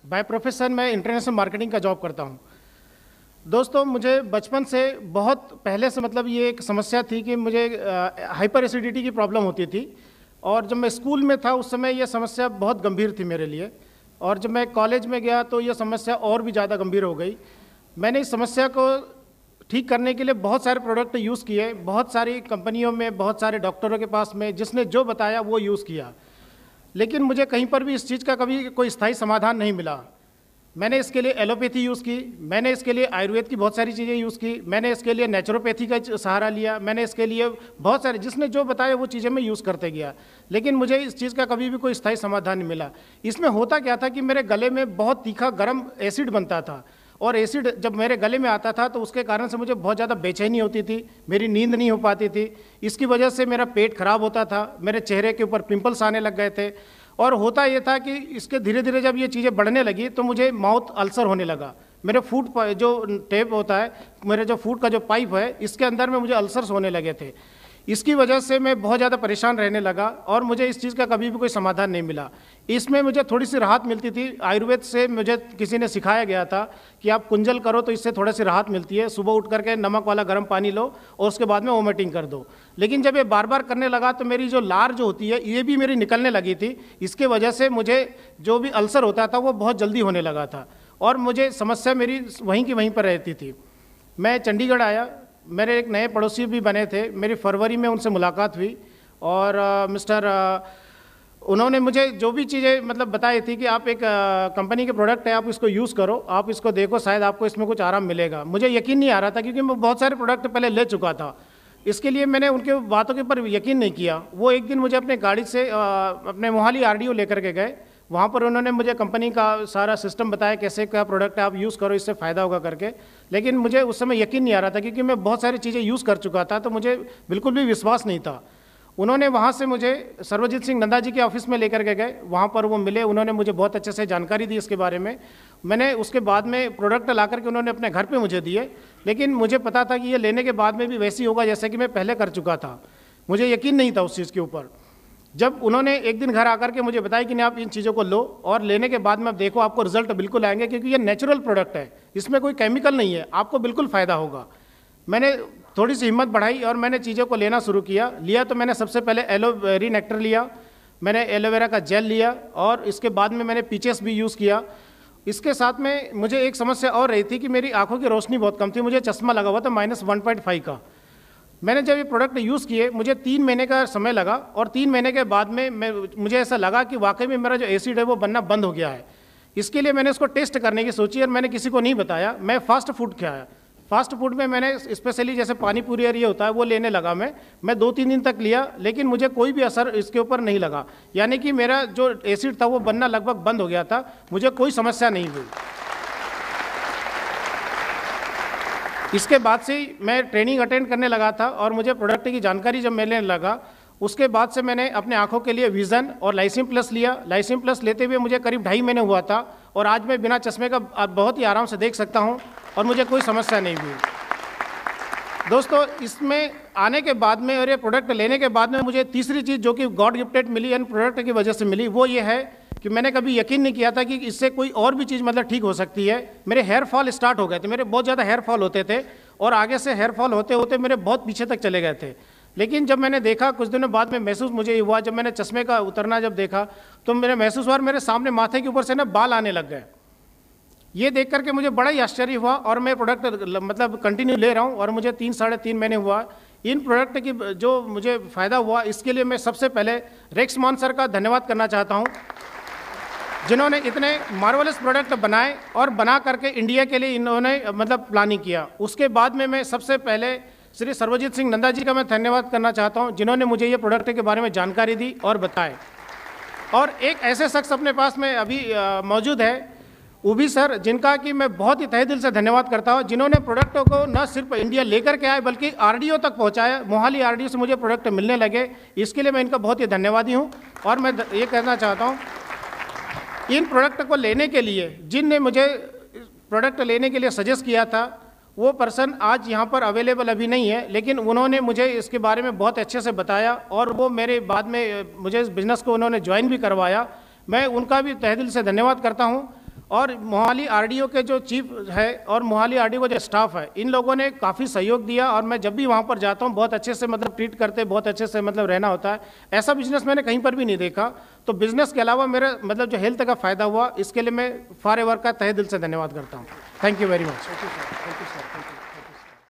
By profession मैं international marketing का job करता हूँ। दोस्तों, मुझे बचपन से बहुत पहले से मतलब ये एक समस्या थी कि मुझे हाइपर एसिडिटी की प्रॉब्लम होती थी। और जब मैं स्कूल में था उस समय ये समस्या बहुत गंभीर थी मेरे लिए, और जब मैं कॉलेज में गया तो ये समस्या और भी ज़्यादा गंभीर हो गई। मैंने इस समस्या को ठीक करने के लिए बहुत सारे प्रोडक्ट यूज़ किए, बहुत सारी कंपनियों में, बहुत सारे डॉक्टरों के पास में, जिसने जो बताया वो यूज़ किया, लेकिन मुझे कहीं पर भी इस चीज़ का कभी कोई स्थायी समाधान नहीं मिला। मैंने इसके लिए एलोपैथी यूज़ की, मैंने इसके लिए आयुर्वेद की बहुत सारी चीज़ें यूज़ की, मैंने इसके लिए नेचुरोपैथी का सहारा लिया, मैंने इसके लिए बहुत सारे, जिसने जो बताया वो चीज़ें मैं यूज़ करते गया, लेकिन मुझे इस चीज़ का कभी भी कोई स्थायी समाधान नहीं मिला। इसमें होता क्या था कि मेरे गले में बहुत तीखा गर्म एसिड बनता था, और एसिड जब मेरे गले में आता था तो उसके कारण से मुझे बहुत ज़्यादा बेचैनी होती थी, मेरी नींद नहीं हो पाती थी। इसकी वजह से मेरा पेट खराब होता था, मेरे चेहरे के ऊपर पिंपल्स आने लग गए थे। और होता ये था कि इसके धीरे धीरे जब ये चीज़ें बढ़ने लगी तो मुझे माउथ अल्सर होने लगा। मेरे फूड जो टेप होता है, मेरे जो फूड का जो पाइप है, इसके अंदर में मुझे अल्सर्स होने लगे थे। इसकी वजह से मैं बहुत ज़्यादा परेशान रहने लगा और मुझे इस चीज़ का कभी भी कोई समाधान नहीं मिला। इसमें मुझे थोड़ी सी राहत मिलती थी, आयुर्वेद से मुझे किसी ने सिखाया गया था कि आप कुंजल करो तो इससे थोड़ी सी राहत मिलती है, सुबह उठ करके नमक वाला गर्म पानी लो और उसके बाद में वोमिटिंग कर दो। लेकिन जब ये बार बार करने लगा तो मेरी जो लार जो होती है ये भी मेरी निकलने लगी थी। इसके वजह से मुझे जो भी अल्सर होता था वो बहुत जल्दी होने लगा था, और मुझे समस्या मेरी वहीं की वहीं पर रहती थी। मैं चंडीगढ़ आया, मेरे एक नए पड़ोसी भी बने थे, मेरी फरवरी में उनसे मुलाकात हुई, और उन्होंने मुझे जो भी चीज़ें मतलब बताई थी कि आप एक कंपनी के प्रोडक्ट है, आप इसको यूज़ करो, आप इसको देखो, शायद आपको इसमें कुछ आराम मिलेगा। मुझे यकीन नहीं आ रहा था क्योंकि मैं बहुत सारे प्रोडक्ट पहले ले चुका था, इसके लिए मैंने उनके बातों के ऊपर यकीन नहीं किया। वो एक दिन मुझे अपने गाड़ी से अपने मोहाली आरडीओ लेकर के गए, वहाँ पर उन्होंने मुझे कंपनी का सारा सिस्टम बताया, कैसे क्या प्रोडक्ट है, आप यूज़ करो, इससे फ़ायदा होगा करके। लेकिन मुझे उस समय यकीन नहीं आ रहा था क्योंकि मैं बहुत सारी चीज़ें यूज़ कर चुका था, तो मुझे बिल्कुल भी विश्वास नहीं था। उन्होंने वहाँ से मुझे सर्वजीत सिंह नंदा जी के ऑफिस में लेकर के गए, वहाँ पर वो मिले, उन्होंने मुझे बहुत अच्छे से जानकारी दी इसके बारे में। मैंने उसके बाद में प्रोडक्ट ला करके उन्होंने अपने घर पे मुझे दिए, लेकिन मुझे पता था कि ये लेने के बाद में भी वैसी होगा जैसे कि मैं पहले कर चुका था। मुझे यकीन नहीं था उस चीज़ के ऊपर। जब उन्होंने एक दिन घर आकर के मुझे बताया कि नहीं, आप इन चीज़ों को लो और लेने के बाद में आप देखो, आपको रिजल्ट बिल्कुल आएंगे, क्योंकि ये नेचुरल प्रोडक्ट है, इसमें कोई केमिकल नहीं है, आपको बिल्कुल फ़ायदा होगा। मैंने थोड़ी सी हिम्मत बढ़ाई और मैंने चीज़ों को लेना शुरू किया। तो मैंने सबसे पहले एलोवेरी नेक्टर लिया, मैंने एलोवेरा का जेल लिया, और इसके बाद में मैंने पीचेस भी यूज़ किया। इसके साथ में मुझे एक समस्या और रही थी कि मेरी आंखों की रोशनी बहुत कम थी, मुझे चश्मा लगा हुआ था -1.5 का। मैंने जब ये प्रोडक्ट यूज़ किए, मुझे 3 महीने का समय लगा, और 3 महीने के बाद में मुझे ऐसा लगा कि वाकई में मेरा जो एसिड है वो बनना बंद हो गया है। इसके लिए मैंने इसको टेस्ट करने की सोची और मैंने किसी को नहीं बताया। मैं फास्ट फूड खाया, फास्ट फूड में मैंने स्पेशली जैसे पानी पूरी और ये होता है वो लेने लगा। मैं 2-3 दिन तक लिया, लेकिन मुझे कोई भी असर इसके ऊपर नहीं लगा, यानी कि मेरा जो एसिड था वो बनना लगभग बंद हो गया था, मुझे कोई समस्या नहीं हुई। इसके बाद से मैं ट्रेनिंग अटेंड करने लगा था और मुझे प्रोडक्ट की जानकारी जब मिलने लगा, उसके बाद से मैंने अपने आंखों के लिए विज़न और लाइसिम प्लस लिया। लाइसिम प्लस लेते हुए मुझे करीब 2.5 महीने हुआ था, और आज मैं बिना चश्मे का बहुत ही आराम से देख सकता हूं और मुझे कोई समस्या नहीं हुई। दोस्तों, इसमें आने के बाद में और ये प्रोडक्ट लेने के बाद में मुझे तीसरी चीज़ जो कि गॉड गिफ्टेड मिली एंड प्रोडक्ट की वजह से मिली, वो ये है कि मैंने कभी यकीन नहीं किया था कि इससे कोई और भी चीज़ मतलब ठीक हो सकती है। मेरे हेयर फॉल स्टार्ट हो गए थे, मेरे बहुत ज़्यादा हेयर फॉल होते थे, और आगे से हेयर फॉल होते होते मेरे बहुत पीछे तक चले गए थे। लेकिन जब मैंने देखा, कुछ दिनों बाद में महसूस मुझे हुआ, जब मैंने चश्मे का उतरना जब देखा तो मेरे महसूस हुआ मेरे सामने माथे के ऊपर से ना बाल आने लग गए। ये देख करके मुझे बड़ा ही आश्चर्य हुआ, और मैं प्रोडक्ट मतलब कंटिन्यू ले रहा हूँ, और मुझे 3-3.5 महीने हुआ। इन प्रोडक्ट की जो मुझे फ़ायदा हुआ, इसके लिए मैं सबसे पहले रेक्समान सर का धन्यवाद करना चाहता हूँ, जिन्होंने इतने मार्वलस प्रोडक्ट बनाए और बना करके इंडिया के लिए इन्होंने मतलब प्लानिंग किया। उसके बाद में मैं सबसे पहले श्री सर्वजीत सिंह नंदा जी का मैं धन्यवाद करना चाहता हूं, जिन्होंने मुझे ये प्रोडक्ट के बारे में जानकारी दी और बताए। और एक ऐसे शख्स अपने पास में अभी मौजूद है, उभी सर, जिनका कि मैं बहुत ही तहे दिल से धन्यवाद करता हूं, जिन्होंने प्रोडक्टों को न सिर्फ इंडिया लेकर के आए बल्कि आरडीओ तक पहुंचाया। मोहाली आरडीओ से मुझे प्रोडक्ट मिलने लगे, इसके लिए मैं इनका बहुत ही धन्यवादी हूँ। और मैं ये कहना चाहता हूँ, इन प्रोडक्ट को लेने के लिए जिनने मुझे प्रोडक्ट लेने के लिए सजेस्ट किया था, वो पर्सन आज यहाँ पर अवेलेबल अभी नहीं है, लेकिन उन्होंने मुझे इसके बारे में बहुत अच्छे से बताया, और वो मेरे बाद में मुझे इस बिज़नेस को उन्होंने ज्वाइन भी करवाया। मैं उनका भी तहे दिल से धन्यवाद करता हूँ। और मोहाली आरडीओ के जो चीफ है और मोहाली आरडीओ का जो स्टाफ है, इन लोगों ने काफ़ी सहयोग दिया और मैं जब भी वहाँ पर जाता हूँ बहुत अच्छे से मतलब ट्रीट करते, बहुत अच्छे से मतलब रहना होता है। ऐसा बिजनेस मैंने कहीं पर भी नहीं देखा। तो बिजनेस के अलावा मेरे मतलब जो हेल्थ का फ़ायदा हुआ, इसके लिए मैं फॉरएवर का तहे दिल से धन्यवाद करता हूँ। Thank you very much.